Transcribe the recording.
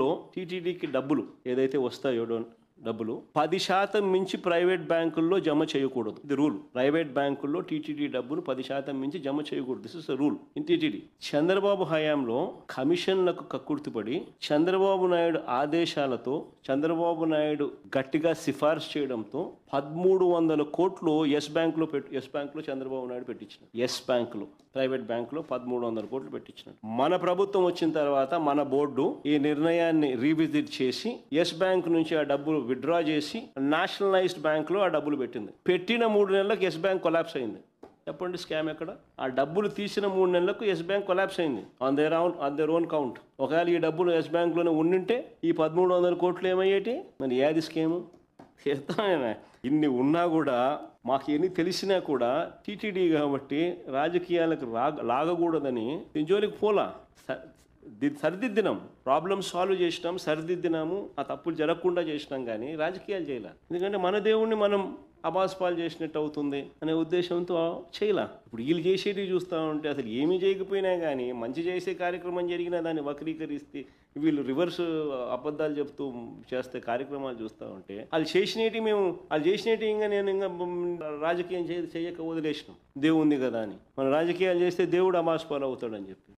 లో టీటీడీకి డబ్బులు ఏదైతే వస్తాయో డబ్బులు 10% మించి ప్రైవేట్ బ్యాంకుల్లో జమ చేయకూడదు. ఇది రూల్. ప్రైవేట్ బ్యాంకుల్లో టీటీడీ డబ్బులు 10% మించి జమ చేయకూడదు. This is rule in TTD. Chandrababu హయాంలో కమిషన్లకు కక్కుర్తిపడి చంద్రబాబు నాయుడు ఆదేశాలతో చంద్రబాబు నాయుడు గట్టిగా సిఫార్సు చేయడంతో 1300 కోట్లు ఎస్ బ్యాంకులో చంద్రబాబు నాయుడు పెట్టించినాడు. ఎస్ బ్యాంకులో, ప్రైవేట్ బ్యాంకులో 1300 కోట్లు పెట్టించినాడు. మన ప్రభుత్వం వచ్చిన తర్వాత మన బోర్డు ఈ నిర్ణయాన్ని రీవిజిట్ చేసి ఎస్ బ్యాంక్ నుంచి ఆ డబ్బులు విత్డ్రా చేసి నేషనలైజ్డ్ బ్యాంక్ లో ఆ డబ్బులు పెట్టింది. పెట్టిన 3 నెలలకు ఎస్ బ్యాంక్ కొలాప్స్ అయింది. చెప్పండి స్కామ్ ఎక్కడ? ఆ డబ్బులు తీసిన 3 నెలలకు ఎస్ బ్యాంక్ కొలాప్స్ అయింది ఆన్ దేర్ ఓన్ కౌంట్. ఒకవేళ ఈ డబ్బులు ఎస్ బ్యాంక్ లోనే ఉండింటే ఈ 1300 కోట్లు ఏమయ్యేటి? మరి ఏది స్కాము? ఇన్ని ఉన్నా కూడా మాకు ఎన్ని తెలిసినా కూడా టీటీడీ కాబట్టి రాజకీయాలకు లాగకూడదని జోలికి పోలా. సరిదిద్దినాం, ప్రాబ్లమ్ సాల్వ్ చేసినాం, సరిదిద్దినాము, ఆ తప్పులు జరగకుండా చేసినాం, కానీ రాజకీయాలు చేయాల. ఎందుకంటే మన దేవుణ్ణి మనం అబాస్పాలు చేసినట్టు అవుతుంది అనే ఉద్దేశంతో చేయలా. ఇప్పుడు వీళ్ళు చేసేటివి చూస్తూ ఉంటే అసలు ఏమీ చేయకపోయినా కానీ మంచి చేసే కార్యక్రమం జరిగినా దాన్ని వక్రీకరిస్తే వీళ్ళు రివర్స్ అబద్ధాలు చెప్తూ చేస్తే కార్యక్రమాలు చూస్తూ ఉంటే వాళ్ళు చేసినవి ఇంకా నేను ఇంకా రాజకీయం చేయక వదిలేసినాం. దేవుంది కదా అని. మన రాజకీయాలు చేస్తే దేవుడు అబాస్పాలు అవుతాడని చెప్పి